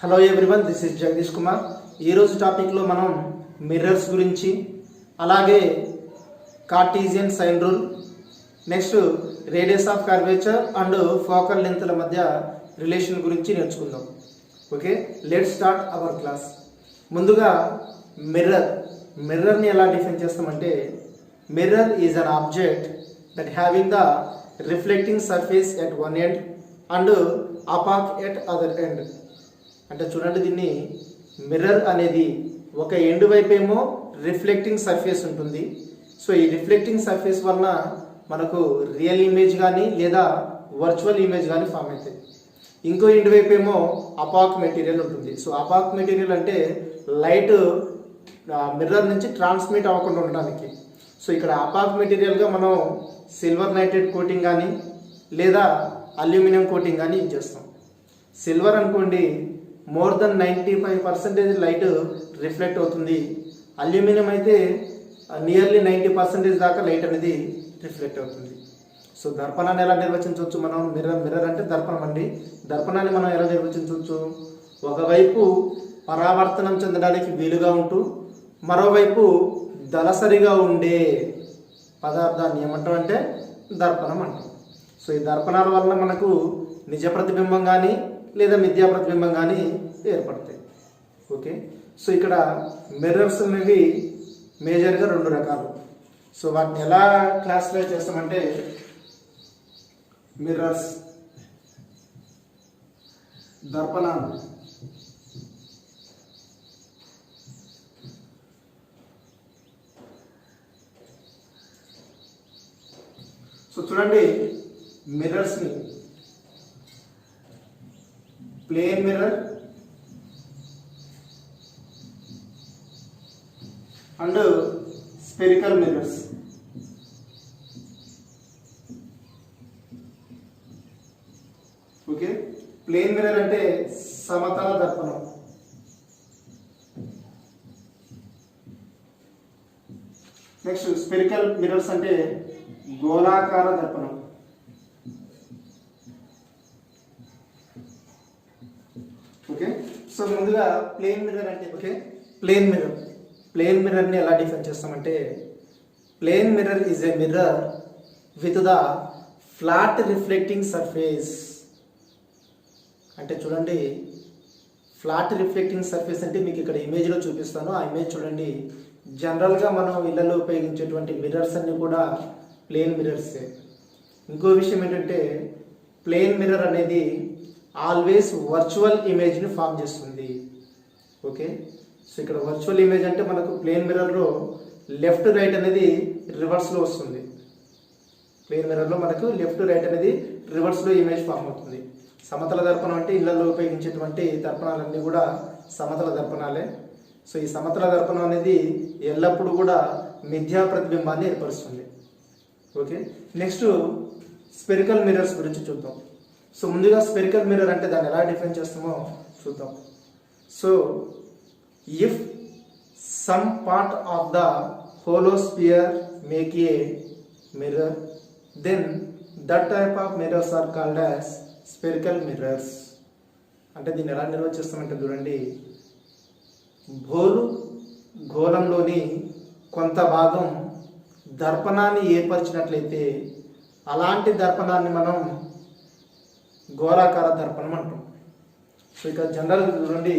Hello everyone, this is Jagadish Kumar. ఈరోజు టాపిక్లో మనం మిర్రర్స్ గురించి, అలాగే Cartesian sign rule, next radius of curvature and focal లెంత్ల మధ్య రిలేషన్ గురించి నేర్చుకుందాం. Okay, let's start our class. ముందుగా మిర్రర్ని ఎలా డిఫైన్ చేస్తామంటే, mirror is an object that having the reflecting surface at one end and opaque at other end. అంటే చూడండి, దీన్ని మిర్రర్ అనేది ఒక ఎండ్ వైపు ఏమో రిఫ్లెక్టింగ్ సర్ఫేస్ ఉంటుంది. సో ఈ రిఫ్లెక్టింగ్ సర్ఫేస్ వలన మనకు రియల్ ఇమేజ్ కానీ లేదా వర్చువల్ ఇమేజ్ కానీ ఫామ్ అవుతాయి. ఇంకో ఎండ్ వైపు ఏమో అపాక్ మెటీరియల్ ఉంటుంది. సో అపాక్ మెటీరియల్ అంటే లైట్ మిర్రర్ నుంచి ట్రాన్స్మిట్ అవ్వకుండా ఉండడానికి. సో ఇక్కడ అపాక్ మెటీరియల్గా మనం సిల్వర్ నైట్రేట్ కోటింగ్ కానీ లేదా అల్యూమినియం కోటింగ్ కానీ యూజ్ చేస్తాం. సిల్వర్ అనుకోండి, మోర్ దెన్ 95% లైట్ రిఫ్లెక్ట్ అవుతుంది. అల్యూమినియం అయితే నియర్లీ 90% దాకా లైట్ అనేది రిఫ్లెక్ట్ అవుతుంది. సో దర్పణాన్ని ఎలా నిర్వచించవచ్చు మనం? మిర్రర్ అంటే దర్పణం అండి. దర్పణాన్ని మనం ఎలా నిర్వచించవచ్చు? ఒకవైపు పరావర్తనం చెందడానికి వీలుగా ఉంటూ మరోవైపు దళసరిగా ఉండే పదార్థాన్ని ఏమంటాం అంటే దర్పణం అంటాం. సో ఈ దర్పణాల వలన మనకు నిజ ప్రతిబింబం కానీ లేదా మిథ్యా ప్రతిబింబం కానీ ఏర్పడతాయి. ఓకే, సో ఇక్కడ మిర్రర్స్ అనేవి మేజర్గా రెండు రకాలు. సో వాటిని ఎలా క్లాసిఫై చేస్తామంటే, మిర్రర్స్, దర్పణాలు, సో చూడండి, మిర్రర్స్ని plane mirror and spherical mirrors. Okay, plane mirror అంటే సమతల దర్పణం. నెక్స్ట్ స్పెరికల్ మిర్రర్స్ అంటే గోళాకార దర్పణం. ఓకే, సో ముందుగా ప్లేన్ మిర్రర్ అంటే, ఓకే, ప్లేన్ మిర్రర్ని ఎలా డిఫైన్ చేస్తామంటే, plane mirror is a mirror with the flat reflecting surface. అంటే చూడండి, ఫ్లాట్ రిఫ్లెక్టింగ్ సర్ఫేస్ అంటే మీకు ఇక్కడ ఇమేజ్లో చూపిస్తాను. ఆ ఇమేజ్ చూడండి. జనరల్గా మనం ఇళ్లలో ఉపయోగించేటువంటి మిర్రర్స్ అన్నీ కూడా ప్లేన్ మిర్రర్సే. ఇంకో విషయం ఏంటంటే, ప్లేన్ మిర్రర్ అనేది ఆల్వేస్ వర్చువల్ ఇమేజ్ని ఫామ్ చేస్తుంది. ఓకే, సో ఇక్కడ వర్చువల్ ఇమేజ్ అంటే మనకు ప్లేన్ మిర్రర్లో లెఫ్ట్ రైట్ అనేది రివర్స్లో వస్తుంది. ప్లేన్ మిర్రర్లో మనకు లెఫ్ట్ రైట్ అనేది రివర్స్లో ఇమేజ్ ఫామ్ అవుతుంది. సమతల దర్పణం అంటే ఇళ్లలో ఉపయోగించేటువంటి దర్పణాలన్నీ కూడా సమతల దర్పణాలే. సో ఈ సమతల దర్పణం అనేది ఎల్లప్పుడూ కూడా మిథ్యా ప్రతిబింబాన్ని ఏర్పరుస్తుంది. ఓకే, నెక్స్ట్ స్పెరికల్ మిర్రర్స్ గురించి చూద్దాం. సో ముందుగా స్పెరికల్ మిర్రర్ అంటే దాన్ని ఎలా డిఫైన్ చేస్తామో చూద్దాం. So if some part of the hollow sphere make a mirror, then that type of mirrors are called as spherical mirrors. అంటే దీన్ని ఎలా నిర్వచిస్తామంటే చూడండి, గోళంలోని కొంత భాగం దర్పణాన్ని ఏర్పరిచినట్లయితే అలాంటి దర్పణాన్ని మనం గోళాకార దర్పణం అంటాం. సో ఇక్కడ జనరల్ చూడండి,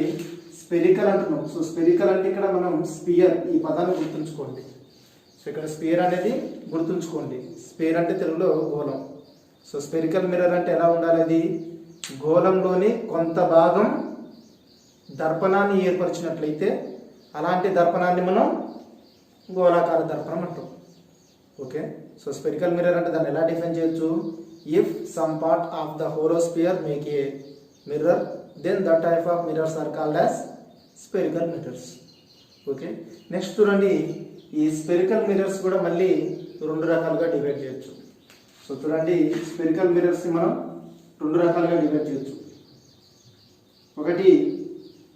స్పెరికల్ అంటున్నాం. సో స్పెరికల్ అంటే ఇక్కడ మనం స్పియర్, ఈ పదాన్ని గుర్తుంచుకోండి. సో ఇక్కడ స్పియర్ అనేది గుర్తుంచుకోండి. స్పియర్ అంటే తెలుగులో గోళం. సో స్పెరికల్ మిర్రర్ అంటే ఎలా ఉండాలి? అది గోళంలోని కొంత భాగం దర్పణాన్ని ఏర్పరిచినట్లయితే అలాంటి దర్పణాన్ని మనం గోళాకార దర్పణం అంటాం. ఓకే, సో స్పెరికల్ మిర్రర్ అంటే దాన్ని ఎలా డిఫైన్ చేయొచ్చు? If some part of the holosphere make a mirror, then that type of mirrors are called as spherical mirrors. Okay, next చూడండి, ఈ స్పెరికల్ మిర్రర్స్ కూడా మళ్ళీ రెండు రకాలుగా డివైడ్ చేయొచ్చు. సో చూడండి, స్పెరికల్ మిర్రర్స్ని మనం రెండు రకాలుగా డివైడ్ చేయొచ్చు. ఒకటి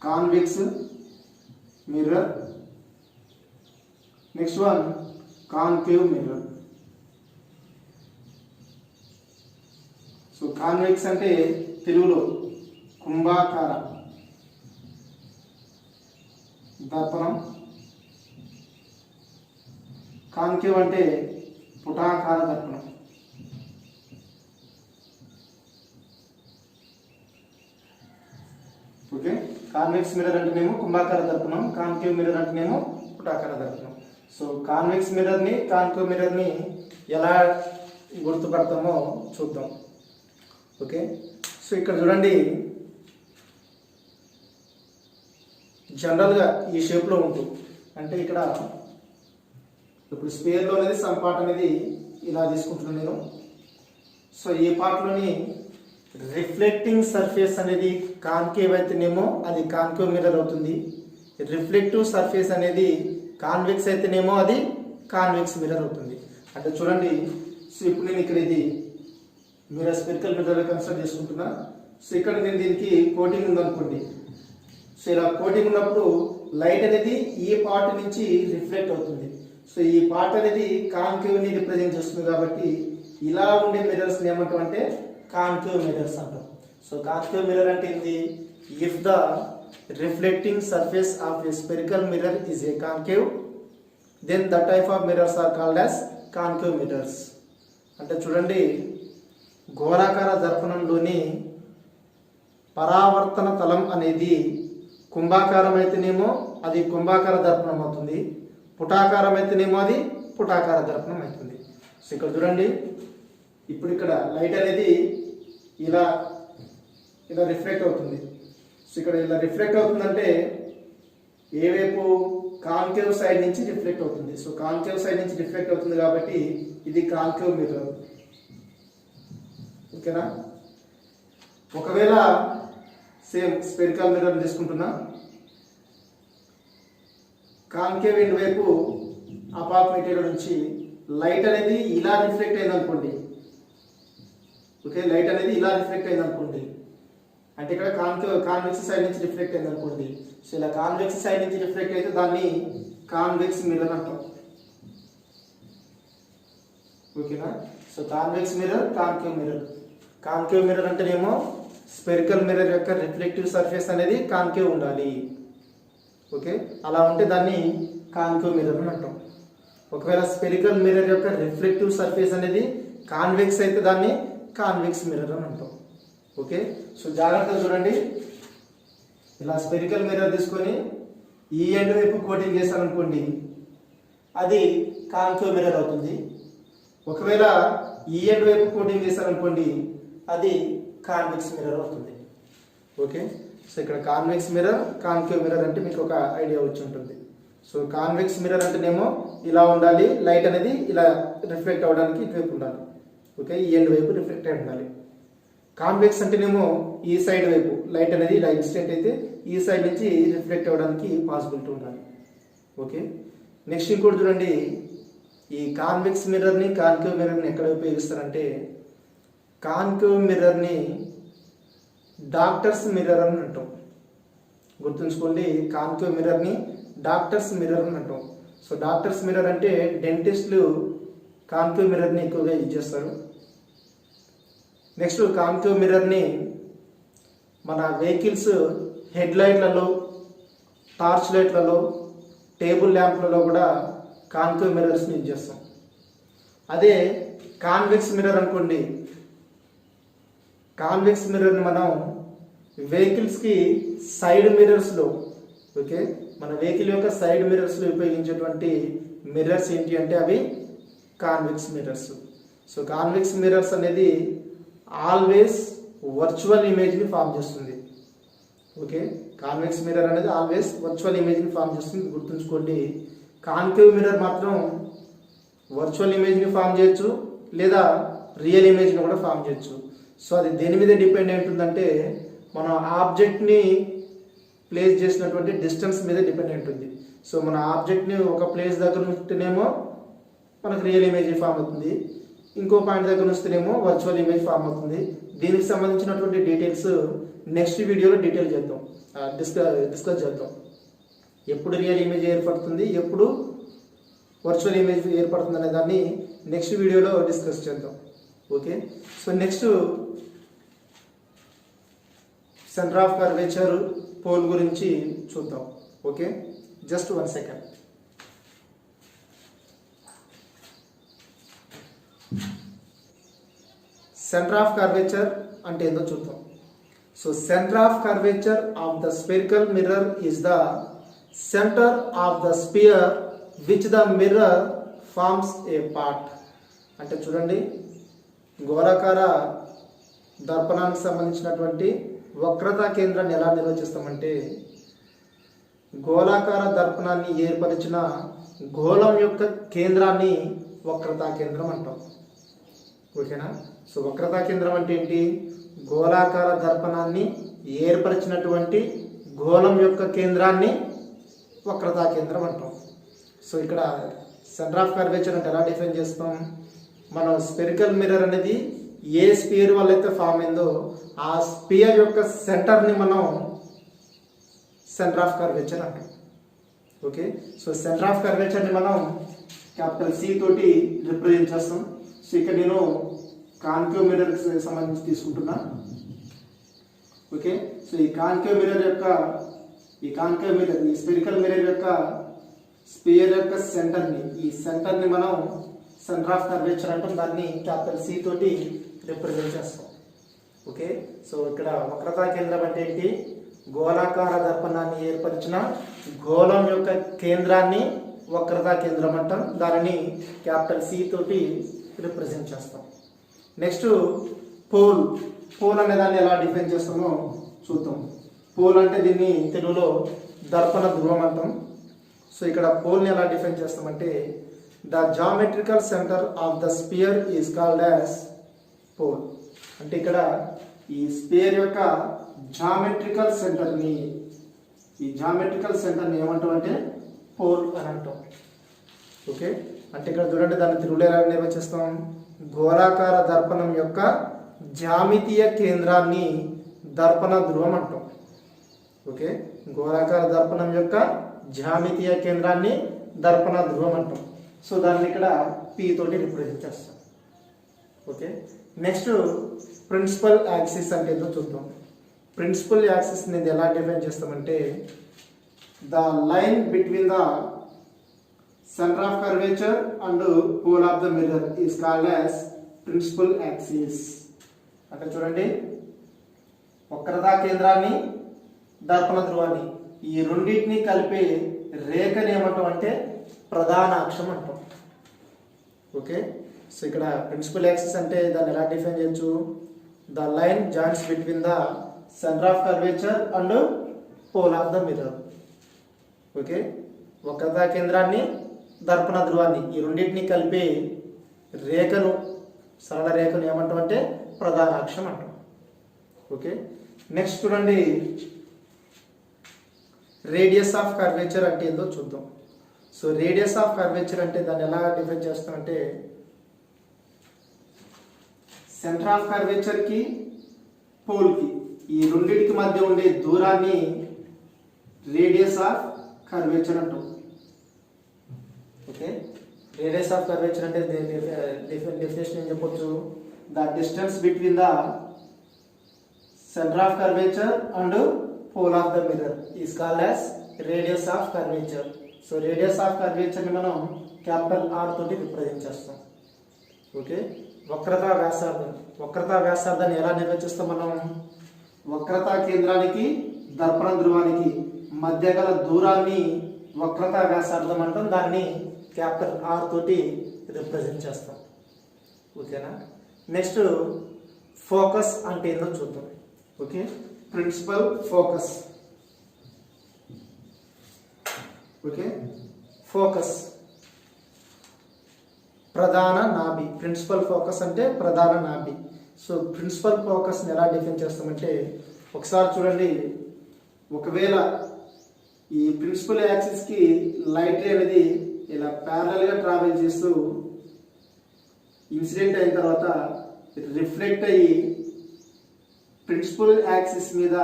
convex mirror, next one concave mirror. So convex అంటే తెలుగులో కుంభాకార, దర్పణం, కాన్కేవ్ అంటే పుటాకార దర్పణం. ఓకే, కాన్వెక్స్ మిర్రర్ అంటేనేమో కుంభాకార దర్పణం, కాన్కేవ్ మిర్రర్ అంటేనేమో పుటాకార దర్పణం. సో కాన్వెక్స్ మిర్రర్ని కాన్కేవ్ మిర్రర్ని ఎలా గుర్తుపడతామో చూద్దాం. ఓకే, సో ఇక్కడ చూడండి, జనరల్గా ఈ షేప్లో ఉంటుంది. అంటే ఇక్కడ ఇప్పుడు స్పేర్లో అనేది సమ్ పార్ట్ అనేది ఇలా తీసుకుంటున్నాను నేను. సో ఈ పార్ట్లోని రిఫ్లెక్టింగ్ సర్ఫేస్ అనేది కాన్కేవ్ అయితేనేమో అది కాన్కేవ్ మిర్రర్ అవుతుంది. రిఫ్లెక్టివ్ సర్ఫేస్ అనేది కాన్వెక్స్ అయితేనేమో అది కాన్వెక్స్ మిర్రర్ అవుతుంది. అంటే చూడండి, సో ఇప్పుడు నేను ఇక్కడ ఇది మిర్రర్ స్పెరికల్ మిర్రర్ కన్సిడర్ చేసుకుంటున్నా. సో ఇక్కడ నేను దీనికి కోటింగ్ ఉందనుకోండి. సో ఇలా కోటింగ్ ఉన్నప్పుడు లైట్ అనేది ఈ పార్ట్ నుంచి రిఫ్లెక్ట్ అవుతుంది. సో ఈ పార్ట్ అనేది కాన్కేవ్ని రిప్రజెంట్ చేస్తుంది కాబట్టి ఇలా ఉండే మిర్రర్స్ ఏమంటాం అంటే కాన్కేవ్ మిర్రర్స్ అంటాం. సో కాన్కేవ్ మిర్రర్ అంటే ఏంది? If the reflecting surface of a spherical mirror is a concave, then the type of mirrors are called as concave mirrors. అంటే చూడండి, గోళాకార దర్పణంలోని పరావర్తన తలం అనేది కుంభాకారం అయితేనేమో అది కుంభాకార దర్పణం అవుతుంది, పుటాకారం అయితేనేమో అది పుటాకార దర్పణం అవుతుంది. సో ఇక్కడ చూడండి, ఇప్పుడు ఇక్కడ లైట్ అనేది ఇలా ఇలా రిఫ్లెక్ట్ అవుతుంది. సో ఇక్కడ ఇలా రిఫ్లెక్ట్ అవుతుందంటే ఏ వైపు? కాన్కేవ్ సైడ్ నుంచి రిఫ్లెక్ట్ అవుతుంది. సో కాన్కేవ్ సైడ్ నుంచి రిఫ్లెక్ట్ అవుతుంది కాబట్టి ఇది కాన్కేవ్ మిర్రర్. ఓకేనా? ఒకవేళ సేమ్ స్పెరికల్ మిర్రర్ తీసుకుంటున్నా, కాన్కేవ్ ఎండ్ వైపు అపాక్ మెటీరియల్ నుంచి లైట్ అనేది ఇలా రిఫ్లెక్ట్ అయింది అనుకోండి. ఓకే, లైట్ అనేది ఇలా రిఫ్లెక్ట్ అయింది అనుకోండి, అంటే ఇక్కడ కాన్వెక్స్ సైడ్ నుంచి రిఫ్లెక్ట్ అయింది అనుకోండి. సో ఇలా కాన్వెక్స్ సైడ్ నుంచి రిఫ్లెక్ట్ అయితే దాన్ని కాన్వెక్స్ మిర్రర్ అంటాం. ఓకేనా? So convex mirror, concave mirror. Concave mirror అంటేనేమో స్పెరికల్ మిర్రర్ యొక్క రిఫ్లెక్టివ్ సర్ఫేస్ అనేది కాన్కేవ్ ఉండాలి. ఓకే, అలా ఉంటే దాన్ని కాన్కేవ్ మిర్రర్ అని అంటాం. ఒకవేళ స్పెరికల్ మిర్రర్ యొక్క రిఫ్లెక్టివ్ సర్ఫేస్ అనేది కాన్వెక్స్ అయితే దాన్ని కాన్వెక్స్ మిర్రర్ అని అంటాం. ఓకే, సో జాగ్రత్తగా చూడండి, ఇలా స్పెరికల్ మిర్రర్ తీసుకొని ఈ ఎండ్ వైపు కోటింగ్ చేశారనుకోండి, అది కాన్కేవ్ మిర్రర్ అవుతుంది. ఒకవేళ ఈ ఎండ్ వైపు కోటింగ్ చేశారనుకోండి, అది కాన్వెక్స్ మిర్రర్ అవుతుంది. ఓకే, సో ఇక్కడ కాన్వెక్స్ మిర్రర్, కాన్కేవ్ మిర్రర్ అంటే మీకు ఒక ఐడియా వచ్చి ఉంటుంది. సో కాన్వెక్స్ మిర్రర్ అంటేనేమో ఇలా ఉండాలి, లైట్ అనేది ఇలా రిఫ్లెక్ట్ అవ్వడానికి ఇటువైపు ఉండాలి. ఓకే, ఈ ఎండ్ వైపు రిఫ్లెక్ట్ అయి ఉండాలి. కాన్వెక్స్ అంటేనేమో ఈ సైడ్ వైపు లైట్ అనేది ఇలా ఇన్సిడెంట్ అయితే ఈ సైడ్ నుంచి రిఫ్లెక్ట్ అవ్వడానికి పాసిబిలిటీ ఉండాలి. ఓకే, నెక్స్ట్ ఇంకోటి చూడండి, ఈ కాన్వెక్స్ మిర్రర్ని కాన్కేవ్ మిర్రర్ని ఎక్కడ ఉపయోగిస్తారంటే, కాన్కేవ్ మిర్రర్ని డాక్టర్స్ మిర్రర్ అని అంటాం. గుర్తుంచుకోండి, కాన్కేవ్ మిర్రర్ని డాక్టర్స్ మిర్రర్ అని అంటాం. సో డాక్టర్స్ మిర్రర్ అంటే డెంటిస్టులు కాన్కేవ్ మిర్రర్ని ఎక్కువగా యూజ్ చేస్తారు. నెక్స్ట్ కాన్కేవ్ మిర్రర్ని మన వెహికల్స్ హెడ్ లైట్లలో, టార్చ్ లైట్లలో, టేబుల్ ల్యాంప్లలో కూడా కాన్కేవ్ మిర్రర్స్ని యూజ్ చేస్తాం. అదే కాన్వెక్స్ మిర్రర్ అనుకోండి, కాన్వెక్స్ మిర్రర్ని మనం వెహికల్స్కి సైడ్ మిర్రర్స్లో, ఓకే, మన వెహికల్ యొక్క సైడ్ మిర్రర్స్లో ఉపయోగించేటువంటి మిర్రర్స్ ఏంటి అంటే అవి convex mirrors. So convex mirrors అనేది ఆల్వేస్ వర్చువల్ ఇమేజ్ని ఫామ్ చేస్తుంది. ఓకే, కాన్వెక్స్ మిర్రర్ అనేది ఆల్వేస్ వర్చువల్ ఇమేజ్ని ఫామ్ చేస్తుంది. గుర్తుంచుకోండి, కాన్కేవ్ మిర్రర్ మాత్రం వర్చువల్ ఇమేజ్ని ఫామ్ చేయొచ్చు, లేదా రియల్ ఇమేజ్ని కూడా ఫామ్ చేయొచ్చు. సో అది దేని మీద డిపెండ్ అయి ఉంటుందంటే, మనం ఆబ్జెక్ట్ని ప్లేస్ చేసినటువంటి డిస్టెన్స్ మీద డిపెండ్ అయి ఉంటుంది. సో మన ఆబ్జెక్ట్ని ఒక ప్లేస్ దగ్గర ఉంటేనేమో మనకు రియల్ ఇమేజ్ ఫామ్ అవుతుంది, ఇంకో పాయింట్ దగ్గర ఉంటేనేమో వర్చువల్ ఇమేజ్ ఫామ్ అవుతుంది. దీనికి సంబంధించినటువంటి డీటెయిల్స్ నెక్స్ట్ వీడియోలో డిస్కస్ చేద్దాం. ఎప్పుడు రియల్ ఇమేజ్ ఏర్పడుతుంది, ఎప్పుడు వర్చువల్ ఇమేజ్ ఏర్పడుతుంది అనే దాన్ని నెక్స్ట్ వీడియోలో డిస్కస్ చేద్దాం. Okay, so next centre of curvature pole గురించి చూద్దాం. Okay, just 1 second. Centre of curvature అంటే ఏందో చూద్దాం. So centre of curvature of the spherical mirror is the centre of the sphere which the mirror forms a part. అంటే చూడండి, గోళాకార దర్పణానికి సంబంధించినటువంటి వక్రతా కేంద్రాన్ని ఎలా నిర్వచిస్తామంటే, గోళాకార దర్పణాన్ని ఏర్పరిచిన గోళం యొక్క కేంద్రాన్ని వక్రతా కేంద్రం అంటాం. ఓకేనా? సో వక్రతా కేంద్రం అంటే ఏంటి? గోళాకార దర్పణాన్ని ఏర్పరిచినటువంటి గోళం యొక్క కేంద్రాన్ని వక్రతా కేంద్రం అంటాం. సో ఇక్కడ సెంటర్ ఆఫ్ కర్వేచర్ అంటే ఎలా డిఫైన్ చేస్తాం? మనం స్పెరికల్ మిర్రర్ అనేది ఏ స్పియర్ వల్ల అయితే ఫామ్ అయిందో ఆ స్పియర్ యొక్క సెంటర్ని మనం సెంటర్ ఆఫ్ కర్వేచర్ అంటాం. ఓకే, సో సెంటర్ ఆఫ్ కర్వేచర్ని మనం క్యాపిటల్ సి తోటి రిప్రజెంట్ చేస్తాం. సో ఇక్కడ నేను కాన్కేవ్ మిర్రర్కి సంబంధించి తీసుకుంటున్నా. ఓకే, సో ఈ కాన్కేవ్ మిర్రర్ యొక్క ఈ స్పెరికల్ మిర్రర్ యొక్క స్పియర్ యొక్క సెంటర్ని మనం సెంటర్ ఆఫ్ కర్వేచర్ అంటాం. దాన్ని క్యాపిటల్ సి తోటి రిప్రజెంట్ చేస్తాం. ఓకే, సో ఇక్కడ వక్రతా కేంద్రం అంటే ఏంటి? గోళాకార దర్పణాన్ని ఏర్పరిచిన గోళం యొక్క కేంద్రాన్ని వక్రతా కేంద్రం అంటాం. దానిని క్యాపిటల్ సి తోటి రిప్రజెంట్ చేస్తాం. నెక్స్ట్ పోల్ అనే దాన్ని ఎలా డిఫైన్ చేస్తామో చూద్దాం. పోల్ అంటే దీన్ని తెలుగులో దర్పణ ధ్రువం అంటాం. సో ఇక్కడ పోల్ని ఎలా డిఫైన్ చేస్తామంటే, the geometrical centre of the sphere is called as pole. అంటే ఇక్కడ ఈ స్పియర్ యొక్క జామెట్రికల్ సెంటర్ని ఏమంటాం అంటే పోల్ అని అంటాం. ఓకే, అంటే ఇక్కడ చూడండి, దాన్ని తెలుగులో ఎలా నిర్వచిస్తాం? గోళాకార దర్పణం యొక్క జ్యామితీయ కేంద్రాన్ని దర్పణ ధ్రువం అంటాం. ఓకే, గోళాకార దర్పణం యొక్క జ్యామితీయ కేంద్రాన్ని దర్పణ ధ్రువం అంటాం. సో దాన్ని ఇక్కడ పి తోటి రిప్రజెంట్ చేస్తాం. ఓకే, నెక్స్ట్ ప్రిన్సిపల్ యాక్సిస్ అంటే ఏదో చూద్దాం. ప్రిన్సిపల్ యాక్సిస్ అనేది ఎలా డిఫైన్ చేస్తామంటే, the line between the centre of curvature and pole of the mirror is called as principal axis. అంటే చూడండి, వక్రతా కేంద్రాన్ని దర్పణ ధ్రువాన్ని ఈ రెండింటిని కలిపే రేఖని ఏమంటాం అంటే ప్రధాన అక్షం అంటాం. ఓకే, సో ఇక్కడ ప్రిన్సిపల్ యాక్సిస్ అంటే దాన్ని ఎలా డిఫైన్ చేయొచ్చు? The line joints between the centre of curvature and pole of the mirror. Okay, వక్రతా కేంద్రాన్ని దర్పణ ధ్రువాన్ని ఈ రెండింటిని కలిపే రేఖను, సరళ రేఖను ఏమంటాం అంటే ప్రధాన అక్షం అంటాం. ఓకే, నెక్స్ట్ చూడండి, రేడియస్ ఆఫ్ కర్వేచర్ అంటే ఏందో చూద్దాం. సో రేడియస్ ఆఫ్ కర్వేచర్ అంటే దాన్ని ఎలా డిఫైన్ చేస్తామంటే, సెంటర్ ఆఫ్ కర్వేచర్కి పోల్కి ఈ రెండింటికి మధ్య ఉండే దూరాన్ని రేడియస్ ఆఫ్ కర్వేచర్ అంటాం. ఓకే, రేడియస్ ఆఫ్ కర్వేచర్ అంటే డెఫినేషన్ ఏం చెప్పొచ్చు? The distance between the centre of curvature and pole of the mirror is called as radius of curvature. So radius of కర్వేచర్ని మనం క్యాపిటల్ ఆర్ తోటి represent చేస్తాం. Okay, వక్రతా వ్యాసార్థాన్ని ఎలా నిర్వచిస్తాం మనం? వక్రతా కేంద్రానికి దర్పణ ధ్రువానికి మధ్య గల దూరాన్ని వక్రతా వ్యాసార్థం అంటాం. దాన్ని క్యాపిటల్ ఆర్ తోటి రిప్రజెంట్ చేస్తాం. ఓకేనా? నెక్స్ట్ ఫోకస్ అంటే ఏందో చూద్దాం. Okay, principal focus. Okay, focus ప్రధాన నాభి. ప్రిన్సిపల్ ఫోకస్ అంటే ప్రధాన నాభి. సో ప్రిన్సిపల్ ఫోకస్ని ఎలా డిఫైన్ చేస్తామంటే, ఒకసారి చూడండి, ఒకవేళ ఈ ప్రిన్సిపల్ యాక్సిస్కి లైట్ రే అనేది ఇలా ప్యారలల్గా ట్రావెల్ చేస్తూ ఇన్సిడెంట్ అయిన తర్వాత రిఫ్లెక్ట్ అయ్యి ప్రిన్సిపల్ యాక్సిస్ మీద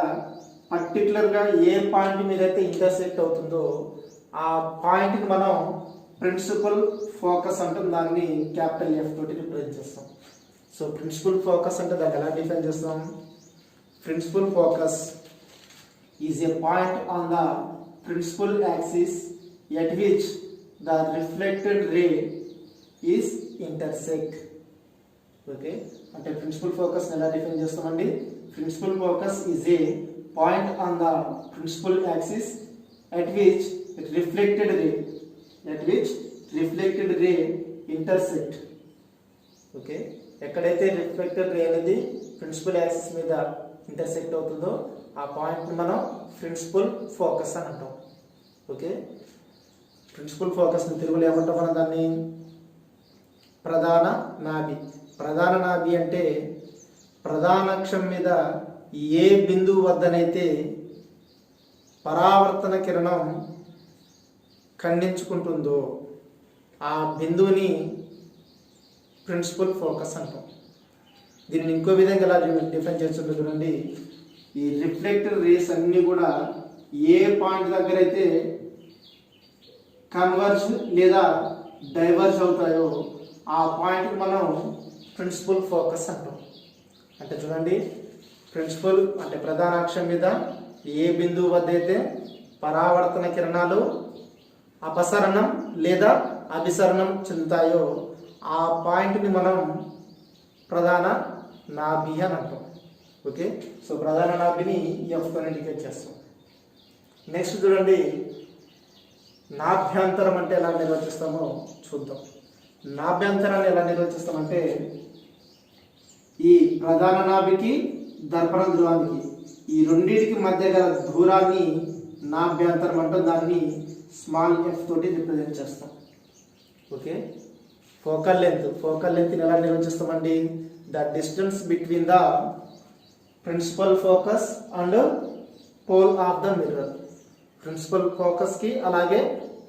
పర్టికులర్గా ఏ పాయింట్ మీద అయితే ఇంటర్సెక్ట్ అవుతుందో ఆ పాయింట్కి మనం ప్రిన్సిపల్ ఫోకస్ అంటాం. దాన్ని క్యాపిటల్ ఎఫ్ తోటి రిప్రజెంట్ చేస్తాం. సో ప్రిన్సిపల్ ఫోకస్ అంటే దాన్ని ఎలా డిఫైన్ చేస్తాం? Principal focus is a point on the principal axis at which the reflected ray is intersect. Okay, అంటే ప్రిన్సిపల్ ఫోకస్ ఎలా డిఫైన్ చేస్తామండి? Principal focus is a point on the principal axis at which reflected ray intersect. Okay, ఎక్కడైతే reflected ray అనేది principal axis మీద intersect అవుతుందో ఆ point మనం principal focus అని అంటాం. ఓకే, ప్రిన్సిపల్ ఫోకస్ తెలుగులో ఏమంటాం మనం దాన్ని? ప్రధాన నాభి. ప్రధాన నాభి అంటే ప్రధాన అక్షం మీద ఏ బిందువు వద్దనైతే పరావర్తన కిరణం ఖండించుకుంటుందో ఆ బిందువుని ప్రిన్సిపల్ ఫోకస్ అంటాం. దీన్ని ఇంకో విధంగా ఎలా డిఫైన్ చేస్తుందో చూడండి. ఈ రిఫ్లెక్టెడ్ రేస్ అన్నీ కూడా ఏ పాయింట్ దగ్గర అయితే కన్వర్జ్ లేదా డైవర్జ్ అవుతాయో ఆ పాయింట్ మనం ప్రిన్సిపల్ ఫోకస్ అంటాం. అంటే చూడండి, ప్రిన్సిపల్ అంటే ప్రధాన అక్షం మీద ఏ బిందువు వద్ద అయితే పరావర్తన కిరణాలు అపసరణం లేదా అభిసరణం చెందుతాయో ఆ పాయింట్ని మనం ప్రధాన నాభి అని అంటాం. ఓకే, సో ప్రధాన నాభిని ఎఫ్తో ఇండికేట్ చేస్తాం. నెక్స్ట్ చూడండి, నాభ్యంతరం అంటే ఎలా నిర్వచిస్తామో చూద్దాం. నాభ్యంతరాన్ని ఎలా నిర్వచిస్తామంటే ఈ ప్రధాన నాభికి దర్పణ ధ్రువానికి ఈ రెండింటికి మధ్య గల దూరాన్ని నాభ్యంతరం అంటాం. దాన్ని స్మాల్ ఎఫ్ తోటి రిప్రజెంట్ చేస్తాం. ఓకే, ఫోకల్ లెంత్ ఎలా నిర్వచిస్తామండి? The distance between the principal focus and pole of the mirror. Principal ఫోకస్కి అలాగే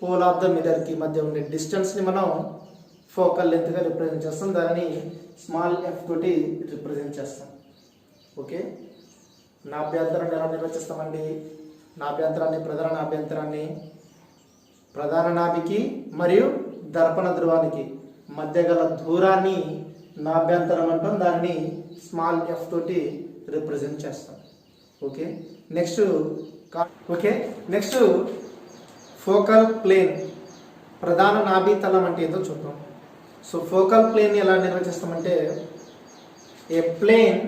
పోల్ ఆఫ్ ద మిర్రర్కి మధ్య ఉండే డిస్టెన్స్ని మనం ఫోకల్ లెంత్గా రిప్రజెంట్ చేస్తాం. దాన్ని స్మాల్ ఎఫ్ తోటి రిప్రజెంట్ చేస్తాం. ఓకే, నాభ్యంతరాన్ని ఎలా నిర్వచిస్తామండి? నాభ్యంతరాన్ని ప్రధాన నాభికి మరియు దర్పణ ధ్రువానికి మధ్య గల దూరాన్ని నాభ్యంతరం అంటాం. దాన్ని స్మాల్ ఎఫ్ తోటి రిప్రజెంట్ చేస్తాం. Okay, next focal plane. ప్రధాన నాభి తలం అంటే ఏదో చూద్దాం. సో ఫోకల్ ప్లేన్ ఎలా నిర్వచిస్తామంటే ఏ plane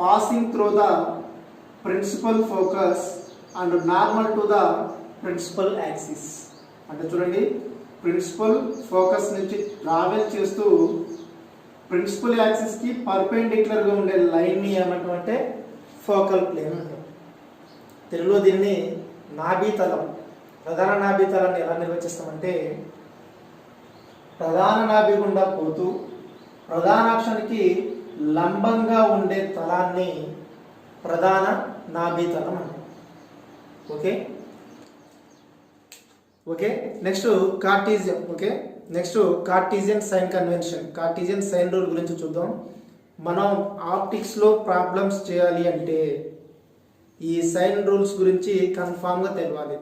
passing through the principal focus and normal to the principal axis. అంటే చూడండి, ప్రిన్సిపల్ ఫోకస్ నుంచి ట్రావెల్ చేస్తూ ప్రిన్సిపల్ యాక్సిస్కి పర్పెండిక్యులర్గా ఉండే లైన్ని ఏమంటామంటే ఫోకల్ ప్లేన్ అంటాం. తెలుగులో దీన్ని నాభీతలం. ప్రధాన నాభీతలాన్ని ఎలా నిర్వచిస్తామంటే ప్రధాన నాభి గుండా పోతూ ప్రధానాక్షానికి లంబంగా ఉండే తలాన్ని ప్రధాన నాభీతలం అంటాం. Okay, next Cartesian sign convention. Cartesian sign rule గురించి చూద్దాం. మనం ఆప్టిక్స్లో ప్రాబ్లమ్స్ చేయాలి అంటే ఈ సైన్ రూల్స్ గురించి కన్ఫామ్గా తెలియాలి.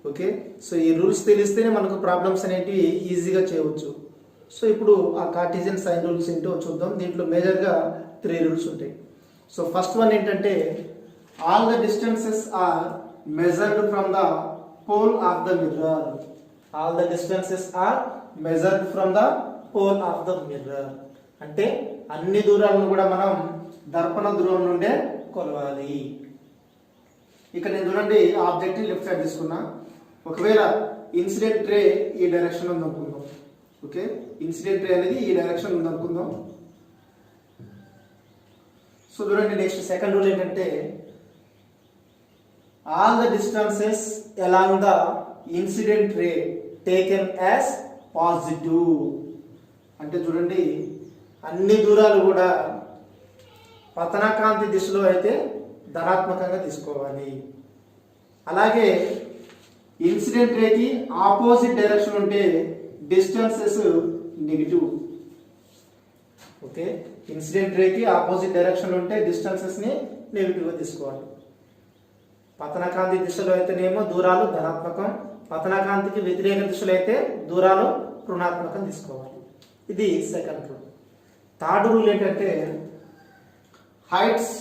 ఓకే, సో ఈ రూల్స్ తెలిస్తేనే మనకు ప్రాబ్లమ్స్ అనేటివి ఈజీగా చేయవచ్చు. సో ఇప్పుడు ఆ కార్టీజియన్ సైన్ రూల్స్ ఏంటో చూద్దాం. దీంట్లో మేజర్గా 3 రూల్స్ ఉంటాయి. సో ఫస్ట్ వన్ ఏంటంటే all the distances are measured from the pole of the mirror. All the distances are measured from the pole of the mirror అంటే అన్ని దూరాలను కూడా మనం దర్పణ ధ్రువం నుండే కొలవాలి. ఇక్కడ నేను చూడండి ఆబ్జెక్ట్ లెఫ్ట్ సైడ్ తీసుకున్నా. ఒకవేళ ఇన్సిడెంట్ రే ఈ డైరెక్షన్ ఉంది అనుకుందాం. ఓకే, ఇన్సిడెంట్ రే అనేది ఈ డైరెక్షన్ ఉంది అనుకుందాం. సో చూడండి, నెక్స్ట్ సెకండ్ రూల్ ఏంటంటే all the distances along the incident ray taken as positive. అంటే చూడండి, అన్ని దూరాలు కూడా పతనకాంతి దిశలో అయితే ధనాత్మకంగా తీసుకోవాలి. అలాగే ఇన్సిడెంట్ రేకి ఆపోజిట్ డైరెక్షన్ ఉంటే డిస్టెన్సెస్ నెగిటివ్. ఓకే, ఇన్సిడెంట్ రేకి ఆపోజిట్ డైరెక్షన్ ఉంటే డిస్టెన్సెస్ని నెగిటివ్గా తీసుకోవాలి. పతనకాంతి దిశలో అయితేనేమో దూరాలు ధనాత్మకం, పతనకాంతికి వ్యతిరేక దిశలో అయితే దూరాలు రుణాత్మకం తీసుకోవాలి. ఇది సెకండ్ రూల్. థర్డ్ రూల్ ఏంటంటే heights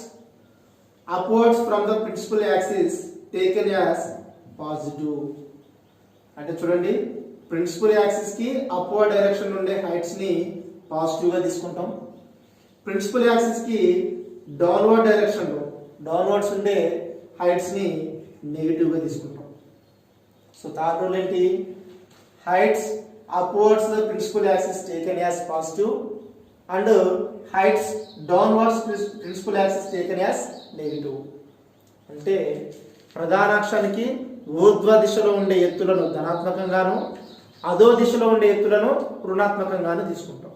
upwards from the principal axis taken as positive. అంటే చూడండి, ప్రిన్సిపల్ యాక్సిస్ కి అప్వర్డ్ డైరెక్షన్ ఉండే హైట్స్ ని పాజిటివ్ గా తీసుకుంటాం. ప్రిన్సిపల్ యాక్సిస్ కి డౌన్వర్డ్ డైరెక్షన్ లో డౌన్వర్డ్స్ ఉండే హైట్స్ ని నెగిటివ్ గా తీసుకుంటాం. సో థర్డ్ రూల్ ఏంటి? Heights upwards the principal axis taken as positive and heights downwards principal axis taken as negative. అంటే ప్రధాన అక్షానికి ఊర్ధ్వ దిశలో ఉండే ఎత్తులను ధనాత్మకంగాను అధో దిశలో ఉండే ఎత్తులను రుణాత్మకంగాను తీసుకుంటాం.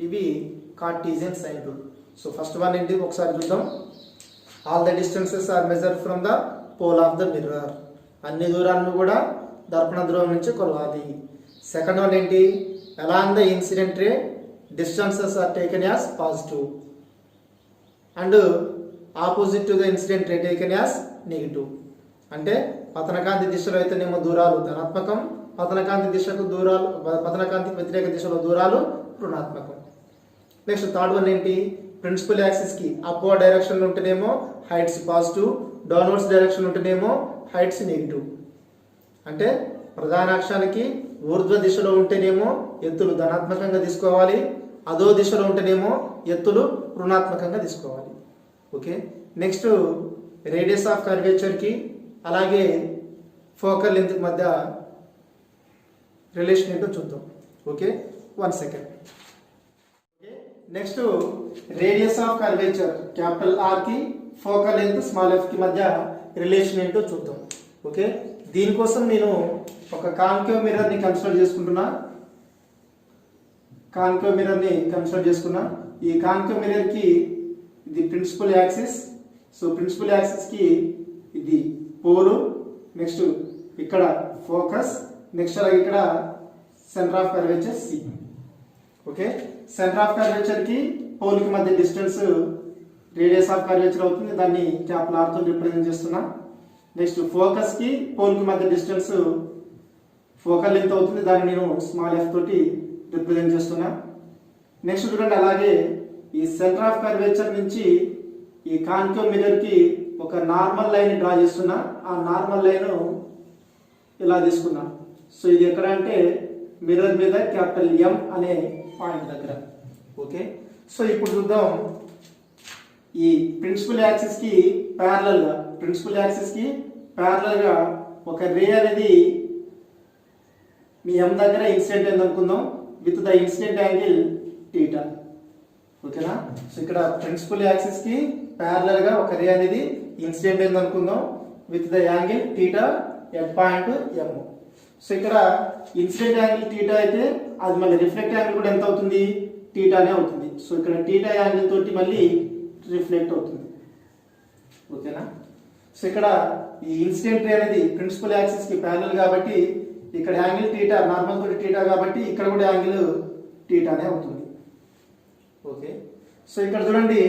ఇవి Cartesian sign rule. So first one ఏంటి ఒకసారి చూద్దాం. All the distances are measured from the pole of the mirror. అన్ని దూరాలను కూడా దర్పణ ధ్రువం నుంచి కొలవాలి. సెకండ్ వన్ ఏంటి? Along the incident ray distances are taken as positive and opposite to the incident ray taken as negative. అంటే పతనకాంతి దిశలో అయితేనేమో దూరాలు ధనాత్మకం, పతనకాంతికి వ్యతిరేక దిశలో దూరాలు రుణాత్మకం. నెక్స్ట్ థర్డ్ వన్ ఏంటి? ప్రిన్సిపల్ యాక్సిస్ కి అప్వర్డ్ డైరెక్షన్ ఉంటేనేమో హైట్స్ పాజిటివ్, డౌన్వర్డ్స్ డైరెక్షన్ ఉంటేనేమో హైట్స్ నెగిటివ్. అంటే ప్రధాన అక్షానికి ఊర్ధ్వ దిశలో ఉంటేనేమో ఎత్తులు ధనాత్మకంగా తీసుకోవాలి, అధో దిశలో ఉంటేనేమో ఎత్తులు రుణాత్మకంగా తీసుకోవాలి. Okay. Next radius of curvature కి అలాగే ఫోకల్ లెంత్ మధ్య రిలేషన్ ఏంటో చూద్దాం. Okay, 1 second. Next radius of curvature capital R కి ఫోకల్ లెంత్ స్మాల్ ఎఫ్ కి మధ్య రిలేషన్ ఏంటో చూద్దాం. ఓకే, దీనికోసం నేను ఒక కాన్కేవ్ మిర్రర్ ని కన్సిడర్ చేసుకున్నా. ఈ కాన్కేవ్ మిర్రర్ కి ఇది principal axis. So principal axis కి ఇది పోలు, నెక్స్ట్ ఇక్కడ ఫోకస్, నెక్స్ట్ అలాగే ఇక్కడ centre of curvature C. Okay, centre of curvature కి పోల్ కి మధ్య డిస్టెన్స్ రేడియస్ ఆఫ్ కర్వేచర్ అవుతుంది, దాన్ని క్యాపిటల్ ఆర్ తో రిప్రజెంట్ చేస్తున్నా. నెక్స్ట్ ఫోకస్ కి పోల్ కి మధ్య డిస్టెన్స్ ఫోకల్ లెంత్ అవుతుంది, దాన్ని నేను స్మాల్ ఎఫ్ తోటి రిప్రజెంట్ చేస్తున్నా. నెక్స్ట్ చూడండి, అలాగే ఈ సెంటర్ ఆఫ్ కర్వేచర్ నుంచి ఈ కాన్కేవ్ మిర్రర్ కి ఒక నార్మల్ లైన్ డ్రా చేస్తున్నా. ఆ నార్మల్ లైన్ ఇలా తీసుకున్నా. సో ఇది ఎక్కడ అంటే మిర్రర్ మీద క్యాపిటల్ ఎం అనే పాయింట్ దగ్గర. ఓకే, సో ఇప్పుడు చూద్దాం. ఈ ప్రిన్సిపల్ యాక్సిస్ కి ప్యారలల్ గా ఒక రే అనేది మీ ఎం దగ్గర ఇన్సిడెంట్ అయింది అనుకుందాం, with the incident angle theta. ఓకేనా? సో ఇక్కడ ప్రిన్సిపల్ యాక్సిస్ కి ప్యారలల్ గా ఒక రే అనేది ఇన్సిడెంట్ అయింది అనుకుందాం, with the angle theta at point M. So ఇక్కడ ఇన్సిడెంట్ యాంగిల్ టీటా అయితే అది మళ్ళీ రిఫ్లెక్ట్ యాంగిల్ కూడా ఎంత అవుతుంది? టీటానే అవుతుంది. సో ఇక్కడ టీటా యాంగిల్ తోటి మళ్ళీ రిఫ్లెక్ట్ అవుతుంది. ఓకేనా? సో ఇక్కడ ఈ ఇన్సిడెంట్ రే అనేది ప్రిన్సిపల్ యాక్సిస్ కి ప్యారలల్ కాబట్టి ఇక్కడ యాంగిల్ టీటా, నార్మల్ తోటి టీటా కాబట్టి ఇక్కడ కూడా యాంగిల్ టీటానే అవుతుంది. ఓకే, సో ఇక్కడ చూడండి,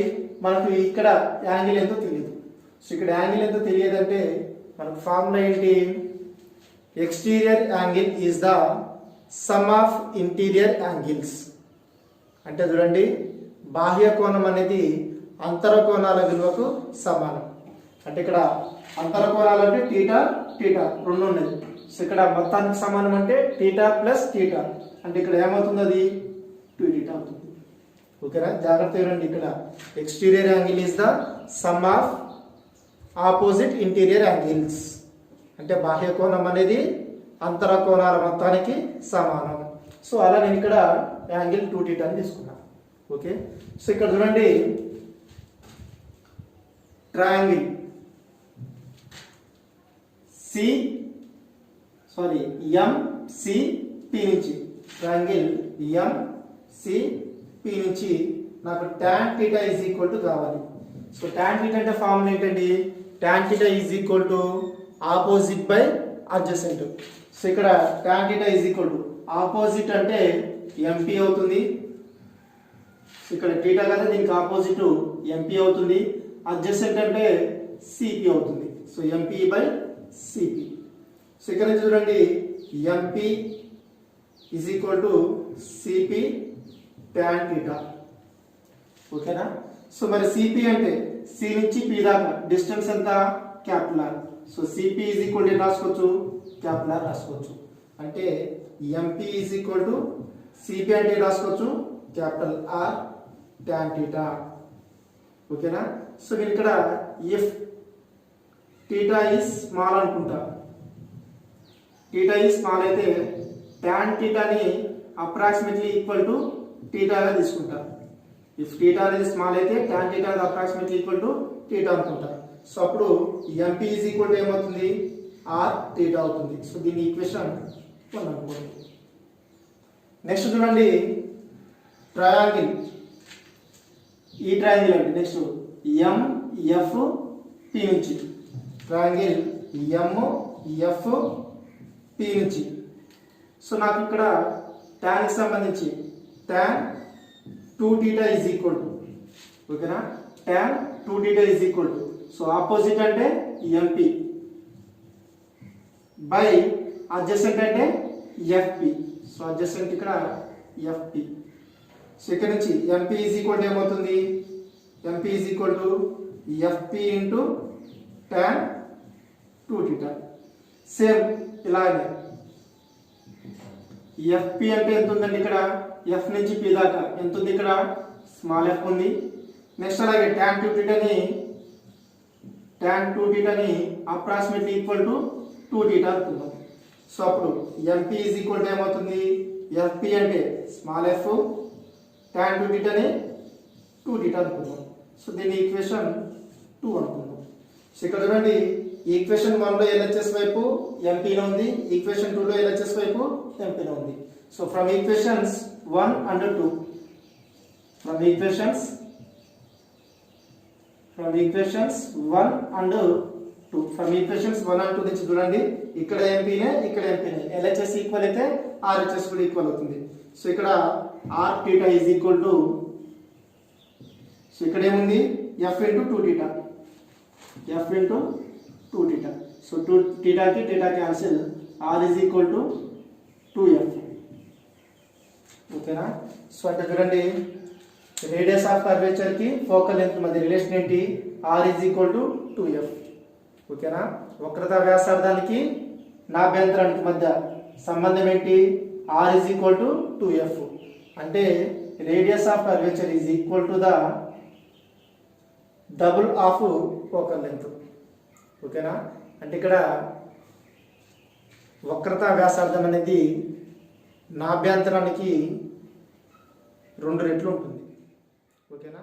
మనకు ఇక్కడ యాంగిల్ ఎంతో తెలియదు. సో ఇక్కడ యాంగిల్ ఎంతో తెలియదంటే మనకు ఫార్ములా ఏంటి? Exterior angle is the sum of interior angles. అంటే చూడండి, బాహ్య కోణం అనేది అంతర కోణాల విలువకు సమానం. అంటే ఇక్కడ అంతర కోణాలు అంటే టీటా రెండు ఉన్నాయి. సో ఇక్కడ మొత్తానికి సమానం అంటే టీటా ప్లస్ టీటా, అంటే ఇక్కడ ఏమవుతుంది? అది 2θ అవుతుంది. ఓకేనా? జాగ్రత్తగా రండి. ఇక్కడ exterior angle is the sum of opposite interior angles. అంటే బాహ్య కోణం అనేది అంతర కోణాల మొత్తానికి సమానం. సో అలా నేను ఇక్కడ యాంగిల్ 2θ అని తీసుకున్నాను. ఓకే, సో ఇక్కడ చూడండి, ట్రయాంగిల్ ఎంసిపి నుంచి నాకు tan θ ఈజ్ ఈక్వల్ టు కావాలి. సో tan θ అంటే ఫార్ములా ఏంటండి? tan θ is equal to opposite by adjacent. So ఇక్కడ tan θ is equal to opposite అంటే ఎంపీ అవుతుంది. సో ఇక్కడ థీటా కదా, దీనికి ఆపోజిట్ ఎంపీ అవుతుంది. అడ్జసెంట్ అంటే సిపి అవుతుంది. So MP by CP. So ఇక్కడ నుంచి చూడండి, MP is equal to CP tan θ. ఓకేనా? సో మరి సిపి అంటే సి నుంచి పి దాకా డిస్టెన్స్ ఎంత? Capital R. So CP is equal to రాసుకోవచ్చు, క్యాపిటల్ ఆర్ రాసుకోవచ్చు. అంటే MP is equal to CP అంటే రాసుకోవచ్చు క్యాపిటల్ ఆర్ tan థీటా. ఓకేనా? సో నేను ఇక్కడ ఇఫ్ థీటా ఈజ్ స్మాల్ అనుకుంటా, థీటా ఈజ్ స్మాల్ అయితే tan థీటాని అప్రాక్సిమేట్లీ ఈక్వల్ టు థీటాగా తీసుకుంటా. ఇఫ్ థీటా అనేది స్మాల్ అయితే tan థీటా అనేది అప్రాక్సిమేట్లీ ఈక్వల్ టు థీటా అనుకుంటా. సో అప్పుడు ఎంపీ ఈజ్ ఈక్వల్ టు ఏమవుతుంది, ఆర్ థీటా అవుతుంది. సో దీని ఈక్వేషన్ 1 అనుకోండి. నెక్స్ట్ చూడండి ట్రయాంగిల్, ఈ ట్రయాంగిల్ అండి. నెక్స్ట్ ఎంఎఫ్ పి నుంచి ట్రయాంగిల్ ఎంఎఫ్ పి నుంచి. సో నాకు ఇక్కడ tan కి సంబంధించి tan 2θ ఈజ్ ఈక్వల్ టు, ఓకేనా, tan 2θ is equal to, so opposite అంటే ఎంపీ బై అడ్జసెంట్ అంటే ఎఫ్పి. సో అడ్జసెంట్ ఇక్కడ ఎఫ్పి. సో ఇక్కడ నుంచి ఎంపీ ఈజ్ ఈక్వల్ టు ఏమవుతుంది, MP is equal to FP into tan 2θ. Same ఇలాగే ఎఫ్పి అంటే ఎంత ఉందండి, ఇక్కడ ఎఫ్ నుంచి పి దాకా ఎంత ఉంది, ఇక్కడ స్మాల్ ఎఫ్ ఉంది. నెక్స్ట్ అలాగే tan 2θని అప్రాక్సిమేట్లీ ఈక్వల్ టు 2θ అనుకుందాం. సో అప్పుడు ఎంపీ ఈజ్ ఈక్వల్ టు ఏమవుతుంది, ఎఫ్పి అంటే స్మాల్ ఎఫ్, tan 2θని 2θ అనుకుందాం. సో దీని ఈక్వేషన్ 2 అనుకుందాం. సో ఇక్కడ చూడండి ఈక్వేషన్ 1 లో ఎల్హెచ్ఎస్ వైపు ఎంపీలో ఉంది, ఈక్వేషన్ 2 లో ఎల్హెచ్ఎస్ వైపు ఎంపీలో ఉంది. So from equations 1 and 2, from equations 1 and 2, from equations 1 and 2 నుంచి చూడండి ఇక్కడ ఎంపీనే ఇక్కడ ఎంపీనే, ఎల్హెచ్ఎస్ ఈక్వల్ అయితే ఆర్హెచ్ఎస్ కూడా ఈక్వల్ అవుతుంది. సో ఇక్కడ R theta is equal to, so ఇక్కడ ఏముంది F into 2θ, F into 2θ. So 2θకి θ cancel, R is equal to 2f. ఓకేనా? సో అంటే చూడండి రేడియస్ ఆఫ్ కర్వేచర్ కి ఫోకల్ లెంత్ మధ్య రిలేషన్ ఏంటి, R is equal to 2f. ఓకేనా? వక్రత వ్యాసార్థానికి నాభ్యంతరానికి మధ్య సంబంధం ఏంటి, R is equal to 2f. అంటే radius of curvature is equal to the double of focal length. ఓకేనా? అంటే ఇక్కడ వక్రత వ్యాసార్థం అనేది నాభ్యంతరానికి 2 రెట్లు ఉంటుంది. ఓకేనా?